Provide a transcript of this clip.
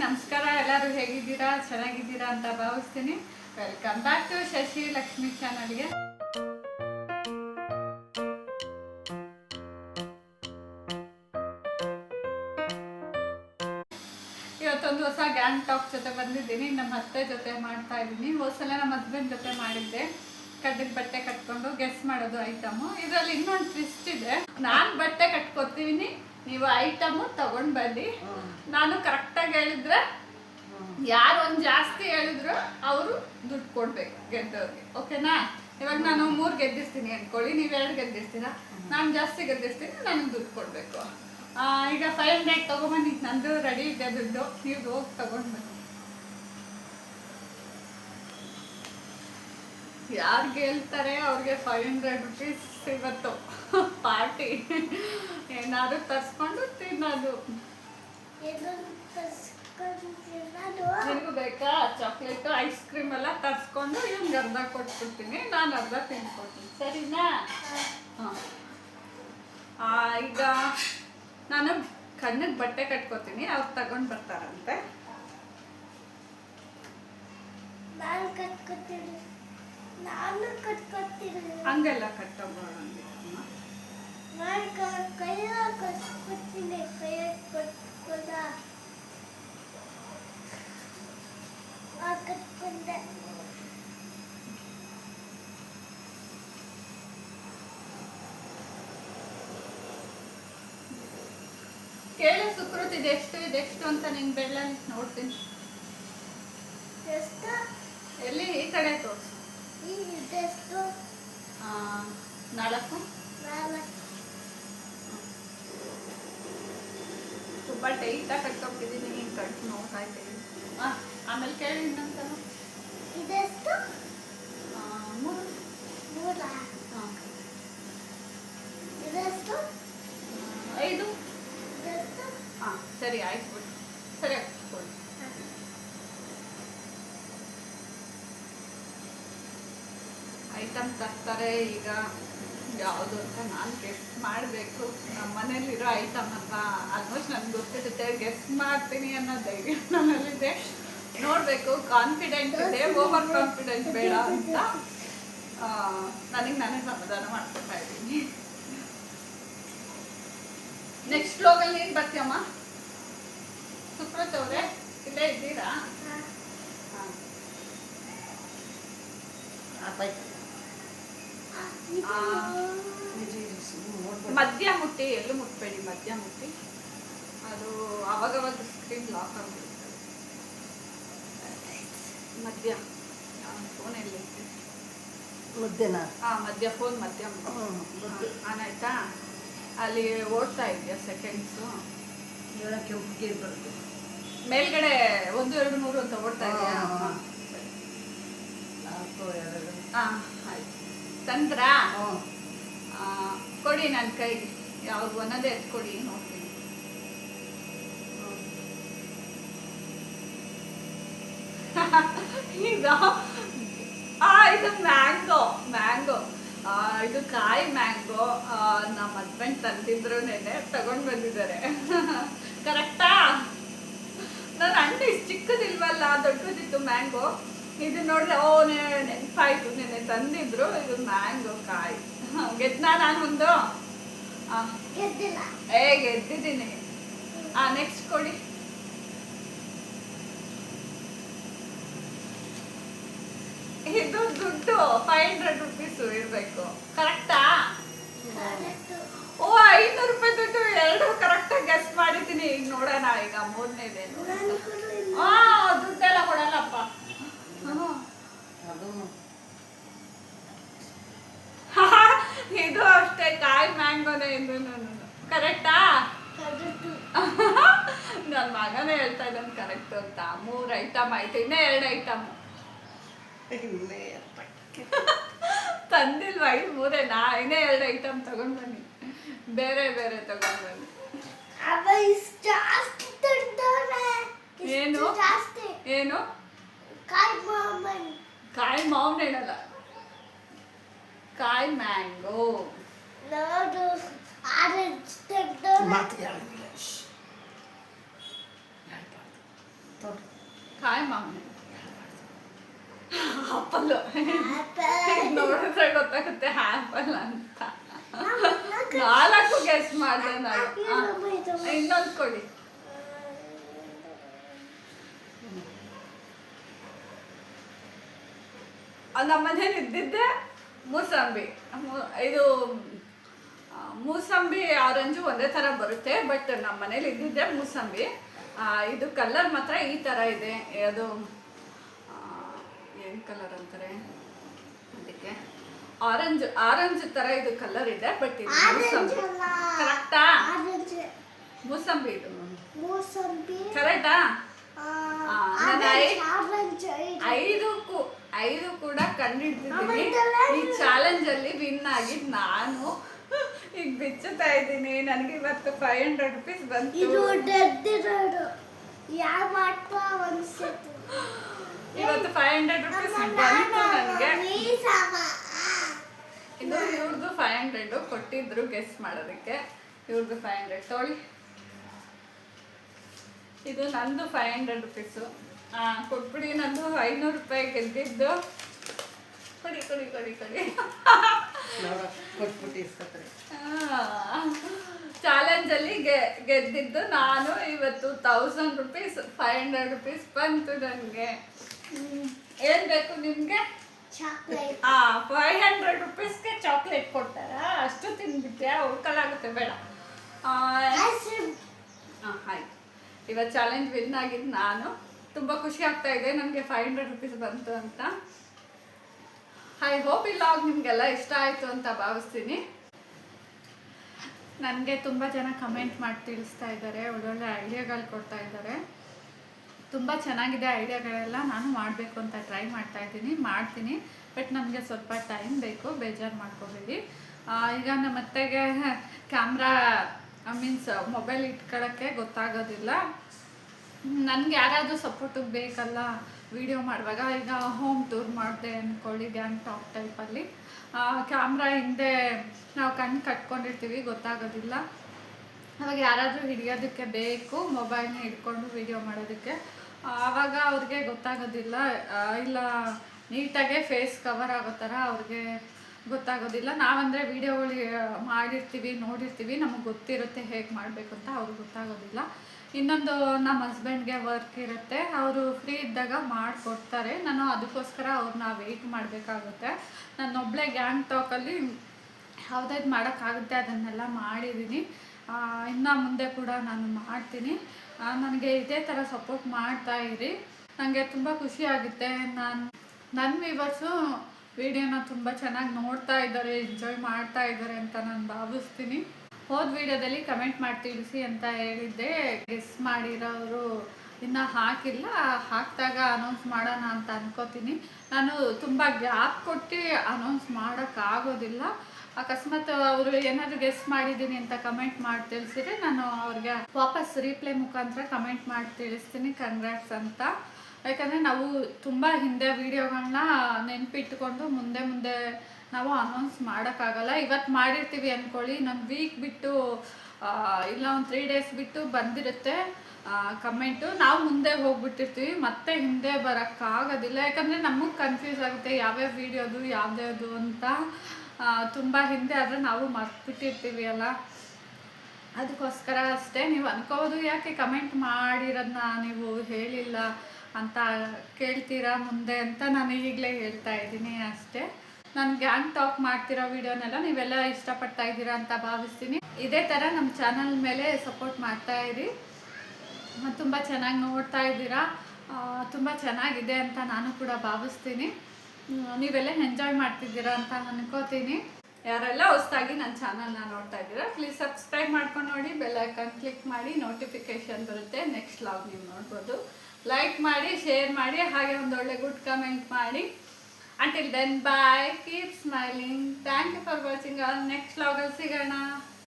ನಮಸ್ಕಾರ. ಎಲ್ಲರೂ ಹೇಗಿದ್ದೀರಾ? ಚೆನ್ನಾಗಿದ್ದೀರಾ ಅಂತ ಭಾವಿಸ್ತೀನಿ. Welcome back to Shashi Lakshmi ಚಾನಲ್ಗೆ. ಇವತ್ತೊಂದು ಹೊಸ ಗ್ಯಾಂಗ್ ಟಾಕ್ ಜೊತೆ ಬಂದಿದ್ದೀನಿ. ನಮ್ಮ ಅತ್ತೆ ಜೊತೆ ಮಾಡ್ತಾ ಇದ್ದೀನಿ. ಹೋದ್ಸಲ ನಮ್ಮ ಹಸ್ಬೆಂಡ್ ಜೊತೆ ಮಾಡಿದ್ದೆ. ಕಡ್ಡಿಗೆ ಬಟ್ಟೆ ಕಟ್ಕೊಂಡು ಗೆಸ್ ಮಾಡೋದು ಐಟಮು. ಇದರಲ್ಲಿ ಇನ್ನೊಂದು ಟ್ವಿಸ್ಟ್ ಇದೆ. ನಾನು ಬಟ್ಟೆ ಕಟ್ಕೊತೀನಿ, ನೀವು ಐಟಮು ತಗೊಂಡ್ ಬನ್ನಿ. ನಾನು ಕರೆಕ್ಟಾಗಿ ಹೇಳಿದ್ರೆ, ಯಾರು ಒಂದು ಜಾಸ್ತಿ ಹೇಳಿದ್ರು ಅವರು ದುಡ್ಡು ಕೊಡ್ಬೇಕು ಗೆದ್ದವ್ರಿಗೆ. ಓಕೆನಾ? ಇವಾಗ ನಾನು 3 ಗೆದ್ದಿರ್ತೀನಿ ಅನ್ಕೊಳ್ಳಿ, ನೀವು 2 ಗೆದ್ದಿರ್ತೀರಾ. ನಾನು ಜಾಸ್ತಿ ಗೆದ್ದಿರ್ತೀನಿ, ನನಗೆ ದುಡ್ಡು ಕೊಡಬೇಕು. ಈಗ 500 ತಗೊಂಬನ್ನಿ. ನಂದು ರೆಡಿ ಇದೆ ದುಡ್ಡು, ನೀವು ಹೋಗಿ ತಗೊಂಡು ಬನ್ನಿ. ಯಾರು ಗೆಲ್ತಾರೆ ಅವ್ರಿಗೆ 500 ರುಪೀಸ್ ಇವತ್ತು ಪಾರ್ಟಿ. ಏನಾದ್ರು ತರ್ಸ್ಕೊಂಡು ತಿನ್ನೋದು. ನಿನಗೂ ಬೇಕಾ ಚಾಕ್ಲೇಟು ಐಸ್ ಕ್ರೀಮ್ ಎಲ್ಲ ತರ್ಸ್ಕೊಂಡು ಇವ್ನಿಗೆ ಅರ್ಧ ಕೊಟ್ಬಿಡ್ತೀನಿ, ನಾನು ಅರ್ಧ ತಿನ್ಕೊಡ್ತೀನಿ. ಸರಿನಾ? ಹಾಂ. ಈಗ ನಾನು ಕಣ್ಣಿಗೆ ಬಟ್ಟೆ ಕಟ್ಕೋತೀನಿ, ಅವ್ರು ತಗೊಂಡು ಬರ್ತಾರಂತೆ. ಹಂಗೆಲ್ಲ ಕಟ್ಟೋಂಗೆ ಕೇಳು ಸುಕೃತ್, ಇದೆಷ್ಟು ಅಂತ ನಿನ್ ಬೆಳ್ಳ ನೋಡ್ತೀನಿ. ಎಲ್ಲಿ? ಈ ಕಡೆ ತೋರಿಸು. 4 ತುಂಬ ಟೈಟಾಗಿ ಕಟ್ಕೊಂಡಿದ್ದೀನಿ. ನೀನು ಕಟ್ ನೋಡ್ತಾಯಿದ್ದೀನಿ. ಆಮೇಲೆ ಕೇಳಿ ಇನ್ನೊಂದ್ಸಲ. ಇದೆಷ್ಟು? 3. ಹಾಂ. ಇದೆಷ್ಟು? 5. ಹಾಂ, ಸರಿ ಆಯ್ತು ಬಿಡಿ. ಸರಿ ಕೊಡಿ. ಐಟಮ್ ತರ್ತಾರೆ. ಈಗ ಯಾವುದು ಅಂತ ನಾನು ಗೆಸ್ ಮಾಡಬೇಕು. ನಮ್ಮ ಮನೇಲಿರೋ ಐಟಮ್ ಅಂತ ಆಲ್ಮೋಸ್ಟ್ ನನಗೆ ಗೊತ್ತಿರುತ್ತೆ. ಗೆಸ್ ಮಾಡ್ತೀನಿ ಅನ್ನೋ ಧೈರ್ಯ ನನ್ನಲ್ಲಿದೆ. ನೋಡಬೇಕು. ಕಾನ್ಫಿಡೆಂಟ್ ಇದೆ, ಓವರ್ ಕಾನ್ಫಿಡೆಂಟ್ ಬೇಡ ಅಂತ ನನಗೆ ನಾನೇ ಸಮಾಧಾನ ಮಾಡ್ಕೊತಾ ಇದ್ದೀನಿ. ನೆಕ್ಸ್ಟ್ ವ್ಲಾಗಲ್ಲಿ ಏನು ಬರ್ತೀಯಮ್ಮ? ಸುಪ್ರತ್ ಅವರೇ ಇಲ್ಲೇ ಇದ್ದೀರಾ? ಹಾಂ. ಮಧ್ಯ ಮುಟ್ಟಿ, ಎಲ್ಲೂ ಮುಟ್ಬೇಡಿ. ಮಧ್ಯ ಮುಟ್ಟಿ, ಅದು ಅವಾಗವಾಗ ಸ್ಕ್ರೀನ್ ಲಾಕ್ ಆಗ್ಬಿಡುತ್ತೆ. ಮಧ್ಯ ಫೋನ್ ಎಲ್ಲಿ ಮಧ್ಯನಾ? ಹಾಂ, ಮಧ್ಯ ಫೋನ್ ಮಧ್ಯ ಆನ್ ಆಯ್ತಾ? ಅಲ್ಲಿ ಓಡ್ತಾ ಇದೆಯಾ ಸೆಕೆಂಡ್ಸು? ಮೇಲ್ಗಡೆ 1 2 3 ಅಂತ ಓಡ್ತಾ ಇದೆಯಾ? ಹಾಂ, ಆಯ್ತು. ತಂದ್ರಾ? ಕೊಡಿ ನನ್ನ ಕೈಗೆ. ಯಾವ್ದು ಒಂದೊಂದೇ ಎತ್ಕೊಡಿ, ನೋಡ್ತೀನಿ. ಈಗ ಇದು ಮ್ಯಾಂಗೋ. ಇದು ಕಾಯಿ ಮ್ಯಾಂಗೋ. ನಮ್ಮ ಹಸ್ಬೆಂಡ್ ತಂದಿದ್ರು, ನೆನೆ ತಗೊಂಡು ಬಂದಿದ್ದಾರೆ. ಕರೆಕ್ಟಾ? ನನ್ನ ಹಣ್ಣು ಇಷ್ಟು ಚಿಕ್ಕದಿಲ್ವಲ್ಲ, ದೊಡ್ಡದಿತ್ತು ಮ್ಯಾಂಗೋ. ಇದು ನೋಡಿದ್ರೆ ನೆನಪಾಯ್ತು, ನೆನೆ ತಂದಿದ್ರು. ಇದು ಮ್ಯಾಂಗೋ ಕಾಯಿ. ಗೆದ್ನಾ ನಾನು ಒಂದು? ಗೆದ್ದಿದ್ದೀನಿ. ನೆಕ್ಸ್ಟ್ ಕೊಡಿ. ಇದು ದುಡ್ಡು 500 ರುಪೀಸ್ ಇರಬೇಕು. ಕರೆಕ್ಟಾ? ಓ, 500 ರೂಪಾಯಿ ದುಡ್ಡು. 2 ಕರೆಕ್ಟಾಗಿ ಗೆಸ್ ಮಾಡಿದ್ದೀನಿ. ಈಗ ನೋಡೋಣ. ಈಗ 3ನೇದೇನು? ದುಡ್ಡೆಲ್ಲ ಕೊಡಲ್ಲಪ್ಪ. ಇದು ಅಷ್ಟೇ, ಕಾಯಿ ಮ್ಯಾಂಗೋನೇ. ಇದು ಕರೆಕ್ಟಾ? ನನ್ನ ಮಗನೇ ಹೇಳ್ತಾ ಇದ್ದಾನೆ ಕರೆಕ್ಟ್ ಅಂತ. 3 ಐಟಮ್ ಆಯ್ತು, ಇನ್ನೇ 2 ಐಟಮ್ ತಂದಿಲ್ವಾ? 3ನೇನಾ? ಇನ್ನೇ 2 ಐಟಮ್ ತಗೊಂಡ್ ಬನ್ನಿ. ಬೇರೆ ತಗೊಂಡ್ ಬನ್ನಿ. ಏನು? ಕಾಯಿ ಮಾವನ್ ಹೇಳಲ್ಲ, ಕಾಯಿ ಮ್ಯಾಂಗೋ. ಕಾಯಿ ಮಾಮೂಲಿ ಆಪಲ್ಲು ನೋಡಿದ್ರೆ ಗೊತ್ತಾಗುತ್ತೆ ಆಪಲ್ ಅಂತ. 4 ಗೆಸ್ ಮಾಡಿದೆ ನಾನು. ಇನ್ನೊಂದು ಕೊಡಿ. ನಮ್ಮ ಮನೇಲಿ ಇದ್ದಿದ್ದೆ ಮೂಸಂಬಿ. ಇದು ಮೂಸಂಬಿ ಆರೆಂಜು ಒಂದೇ ಥರ ಬರುತ್ತೆ, ಬಟ್ ನಮ್ಮ ಮನೇಲಿ ಇದ್ದಿದ್ದೆ ಮೂಸಂಬಿ. ಇದು ಕಲರ್ ಮಾತ್ರ ಈ ಥರ ಇದೆ. ಅದು ಏನು ಕಲರ್ ಅಂತಾರೆ ಅದಕ್ಕೆ, ಆರೆಂಜ್ ಥರ ಇದು ಕಲರ್ ಇದೆ, ಬಟ್ ಇದು ಮೂಸಂಬಿ. ಕರೆಕ್ಟಾ? ಮೂಸಂಬಿ ಇದು ಕರೆಕ್ಟಾ? ಐದು ಕೂಡ ಕಂಡಿಡ್ತಿದ್ದೀನಿ. ಈ ಚಾಲೆಂಜ್ ಅಲ್ಲಿ ವಿನ್ ಆಗಿ ನಾನು ಈಗ ಬಿಚ್ಚುತ್ತಾ ಇದ್ದೀನಿ. ನನಗೆ ಇವತ್ತು 500 ರೂಪೀಸ್ ಬಂತು. ಇವತ್ತು 500 ರೂಪೀಸ್ ಬಂತು ನನಗೆ. ಇದು ಇವ್ರದ್ದು 500 ಕೊಟ್ಟಿದ್ರು ಗೆಸ್ ಮಾಡೋದಕ್ಕೆ. ಇವ್ರದ್ದು 500 ತೊಳಿ. ಇದು ನಂದು 500 ರೂಪೀಸು ಕೊಟ್ಬಿಡಿ. ನಂದು 500 ರೂಪಾಯಿ ಗೆದ್ದಿದ್ದು. ಕೊಡಿ ಕೊಡಿ ಕೊಡಿ ಕೊಡಿ. ಚಾಲೆಂಜಲ್ಲಿ ಗೆದ್ದಿದ್ದು ನಾನು. ಇವತ್ತು 1000 ರೂಪೀಸ್ 500 ರೂಪೀಸ್ ಬಂತು ನನಗೆ. ಏನ್ ಬೇಕು ನಿಮ್ಗೆ? 500 ರೂಪೀಸ್ಗೆ ಚಾಕ್ಲೇಟ್ ಕೊಡ್ತಾರಾ? ಅಷ್ಟು ತಿನ್ಬಿಟ್ಯಾ? ಉಳ್ಕಲಾಗುತ್ತೆ, ಬೇಡ. ಆಯ್ತು, ಇವತ್ತು ಚಾಲೆಂಜ್ ವಿನ್ ಆಗಿದ್ದು ನಾನು. ತುಂಬ ಖುಷಿ ಆಗ್ತಾ ಇದೆ ನನಗೆ 500 ರೂಪೀಸ್ ಬಂತು ಅಂತ. ಐ ಹೋಪ್ ಈ ಲಾಗ್ ನಿಮಗೆಲ್ಲ ಇಷ್ಟ ಆಯಿತು ಅಂತ ಭಾವಿಸ್ತೀನಿ. ನನಗೆ ತುಂಬ ಜನ ಕಮೆಂಟ್ ಮಾಡಿ ತಿಳಿಸ್ತಾ ಇದ್ದಾರೆ, ಒಳ್ಳೊಳ್ಳೆ ಐಡಿಯಾಗಳು ಕೊಡ್ತಾ ಇದ್ದಾರೆ. ತುಂಬ ಚೆನ್ನಾಗಿದೆ ಐಡಿಯಾಗಳೆಲ್ಲ. ನಾನು ಮಾಡಬೇಕು ಅಂತ ಟ್ರೈ ಮಾಡ್ತೀನಿ. ಬಟ್ ನನಗೆ ಸ್ವಲ್ಪ ಟೈಮ್ ಬೇಕು, ಬೇಜಾರು ಮಾಡ್ಕೋಬೇಡಿ. ಈಗ ನಮ್ಮ ಅತ್ತೆಗೆ ಕ್ಯಾಮ್ರಾ ಮೀನ್ಸ್ ಮೊಬೈಲ್ ಇಟ್ಕೊಳ್ಳೋಕ್ಕೆ ಗೊತ್ತಾಗೋದಿಲ್ಲ. ನನಗೆ ಯಾರಾದರೂ ಸಪೋರ್ಟಿಗೆ ಬೇಕಲ್ಲ ವಿಡಿಯೋ ಮಾಡುವಾಗ. ಈಗ ಹೋಮ್ ಟೂರ್ ಮಾಡಿದೆ ಅಂದ್ಕೊಳ್ಳಿ, ಗ್ಯಾಂಗ್ ಟಾಕ್ ಟೈಪಲ್ಲಿ. ಕ್ಯಾಮ್ರಾ ಹಿಂದೆ ನಾವು ಕಣ್ಣು ಕಟ್ಕೊಂಡಿರ್ತೀವಿ, ಗೊತ್ತಾಗೋದಿಲ್ಲ. ಅವಾಗ ಯಾರಾದರೂ ಹಿಡಿಯೋದಕ್ಕೆ ಬೇಕು, ಮೊಬೈಲ್ನ ಹಿಡ್ಕೊಂಡು ವಿಡಿಯೋ ಮಾಡೋದಕ್ಕೆ. ಆವಾಗ ಅವ್ರಿಗೆ ಗೊತ್ತಾಗೋದಿಲ್ಲ, ಇಲ್ಲ ನೀಟಾಗೆ ಫೇಸ್ ಕವರ್ ಆಗೋ ಥರ ಅವ್ರಿಗೆ ಗೊತ್ತಾಗೋದಿಲ್ಲ. ನಾವಂದರೆ ವೀಡಿಯೋಗಳು ಮಾಡಿರ್ತೀವಿ, ನೋಡಿರ್ತೀವಿ, ನಮಗೆ ಗೊತ್ತಿರುತ್ತೆ ಹೇಗೆ ಮಾಡಬೇಕು ಅಂತ. ಅವ್ರಿಗೆ ಗೊತ್ತಾಗೋದಿಲ್ಲ. ಇನ್ನೊಂದು, ನಮ್ಮ ಹಸ್ಬೆಂಡ್ಗೆ ವರ್ಕ್ ಇರುತ್ತೆ, ಅವರು ಫ್ರೀ ಇದ್ದಾಗ ಮಾಡಿಕೊಡ್ತಾರೆ. ನಾನು ಅದಕ್ಕೋಸ್ಕರ ಅವ್ರನ್ನ ವೆಯ್ಟ್ ಮಾಡಬೇಕಾಗುತ್ತೆ. ನಾನೊಬ್ಬಳೇ ಗ್ಯಾಂಗ್ ಟಾಕಲ್ಲಿ ಯಾವುದಾದ್ರು ಮಾಡೋಕ್ಕಾಗುತ್ತೆ ಅದನ್ನೆಲ್ಲ ಮಾಡಿದ್ದೀನಿ. ಇನ್ನು ಮುಂದೆ ಕೂಡ ನಾನು ಮಾಡ್ತೀನಿ. ನನಗೆ ಇದೇ ಥರ ಸಪೋರ್ಟ್ ಮಾಡ್ತಾ ಇರಿ. ನನಗೆ ತುಂಬ ಖುಷಿ ಆಗುತ್ತೆ. ನನ್ನ ವ್ಯೂವರ್ಸು ವಿಡಿಯೋನ ತುಂಬ ಚೆನ್ನಾಗಿ ನೋಡ್ತಾ ಇದ್ದಾರೆ, ಎಂಜಾಯ್ ಮಾಡ್ತಾ ಇದ್ದಾರೆ ಅಂತ ನಾನು ಭಾವಿಸ್ತೀನಿ. ಹೋದ ವಿಡಿಯೋದಲ್ಲಿ ಕಮೆಂಟ್ ಮಾಡಿ ತಿಳಿಸಿ ಅಂತ ಹೇಳಿದ್ದೆ. ಗೆಸ್ ಮಾಡಿರೋರು ಇನ್ನೂ ಹಾಕಿಲ್ಲ, ಹಾಕಿದಾಗ ಅನೌನ್ಸ್ ಮಾಡೋಣ ಅಂತ ಅನ್ಕೋತೀನಿ. ನಾನು ತುಂಬ ಗ್ಯಾಪ್ ಕೊಟ್ಟು ಅನೌನ್ಸ್ ಮಾಡೋಕ್ಕಾಗೋದಿಲ್ಲ. ಅಕಸ್ಮಾತ್ ಅವರು ಏನಾದರೂ ಗೆಸ್ ಮಾಡಿದ್ದೀನಿ ಅಂತ ಕಮೆಂಟ್ ಮಾಡಿ ತಿಳಿಸಿದ್ರೆ ನಾನು ಅವ್ರಿಗೆ ವಾಪಸ್ ರೀಪ್ಲೈ ಮುಖಾಂತರ ಕಮೆಂಟ್ ಮಾಡಿ ತಿಳಿಸ್ತೀನಿ ಕಂಗ್ರಾಟ್ಸ್ ಅಂತ. ಯಾಕಂದರೆ ನಾವು ತುಂಬ ಹಿಂದೆ ವೀಡಿಯೋಗಳನ್ನ ನೆನಪಿಟ್ಕೊಂಡು ಮುಂದೆ ನಾವು ಅನೌನ್ಸ್ ಮಾಡೋಕ್ಕಾಗಲ್ಲ. ಇವತ್ತು ಮಾಡಿರ್ತೀವಿ ಅಂದ್ಕೊಳ್ಳಿ, ನಮ್ಮ ವೀಕ್ ಬಿಟ್ಟು ಇಲ್ಲ ಒಂದು 3 ಡೇಸ್ ಬಿಟ್ಟು ಬಂದಿರುತ್ತೆ ಕಮೆಂಟು. ನಾವು ಮುಂದೆ ಹೋಗ್ಬಿಟ್ಟಿರ್ತೀವಿ, ಮತ್ತೆ ಹಿಂದೆ ಬರೋಕ್ಕಾಗೋದಿಲ್ಲ. ಯಾಕಂದರೆ ನಮಗೆ ಕನ್ಫ್ಯೂಸ್ ಆಗುತ್ತೆ ಯಾವ್ಯಾವ ವೀಡಿಯೋದು ಯಾವ್ದು ಅಂತ. ತುಂಬ ಹಿಂದೆ ಆದರೆ ನಾವು ಮರ್ತ್ಬಿಟ್ಟಿರ್ತೀವಿ ಅಲ್ಲ, ಅದಕ್ಕೋಸ್ಕರ ಅಷ್ಟೇ. ನೀವು ಅನ್ಕೋಬೋದು ಯಾಕೆ ಕಮೆಂಟ್ ಮಾಡಿರೋದನ್ನ ನೀವು ಹೇಳಿಲ್ಲ ಅಂತ ಕೇಳ್ತೀರಾ ಮುಂದೆ ಅಂತ. ನಾನು ಈಗಲೇ ಹೇಳ್ತಾ ಇದ್ದೀನಿ ಅಷ್ಟೇ. ನಾನು ಗ್ಯಾಂಗ್ ಟಾಕ್ ಮಾಡ್ತಿರೋ ವಿಡಿಯೋನೆಲ್ಲ ನೀವೆಲ್ಲ ಇಷ್ಟಪಡ್ತಾ ಇದ್ದೀರಾ ಅಂತ ಭಾವಿಸ್ತೀನಿ. ಇದೇ ಥರ ನಮ್ಮ ಚಾನಲ್ ಮೇಲೆ ಸಪೋರ್ಟ್ ಮಾಡ್ತಾ ಇರಿ. ತುಂಬ ಚೆನ್ನಾಗಿ ನೋಡ್ತಾ ಇದ್ದೀರಾ, ತುಂಬ ಚೆನ್ನಾಗಿದೆ ಅಂತ ನಾನು ಕೂಡ ಭಾವಿಸ್ತೀನಿ. ನೀವೆಲ್ಲ ಎಂಜಾಯ್ ಮಾಡ್ತಿದ್ದೀರಾ ಅಂತ ಅನ್ಕೋತೀನಿ. ಯಾರೆಲ್ಲ ಹೊಸದಾಗಿ ನನ್ನ ಚಾನಲ್ನ ನೋಡ್ತಾ ಇದ್ದೀರಾ ಪ್ಲೀಸ್ ಸಬ್ಸ್ಕ್ರೈಬ್ ಮಾಡ್ಕೊಂಡು ನೋಡಿ, ಬೆಲ್ ಐಕಾನ್ ಕ್ಲಿಕ್ ಮಾಡಿ, ನೋಟಿಫಿಕೇಶನ್ ಬರುತ್ತೆ. ನೆಕ್ಸ್ಟ್ ಲಾಗ್ ನೀವು ನೋಡ್ಬೋದು. ಲೈಕ್ ಮಾಡಿ, ಶೇರ್ ಮಾಡಿ, ಹಾಗೆ ಒಂದೊಳ್ಳೆ ಗುಡ್ ಕಮೆಂಟ್ ಮಾಡಿ. Until then, bye. Keep smiling. Thank you for watching. Our next vlog. ಸಿಗೋಣ.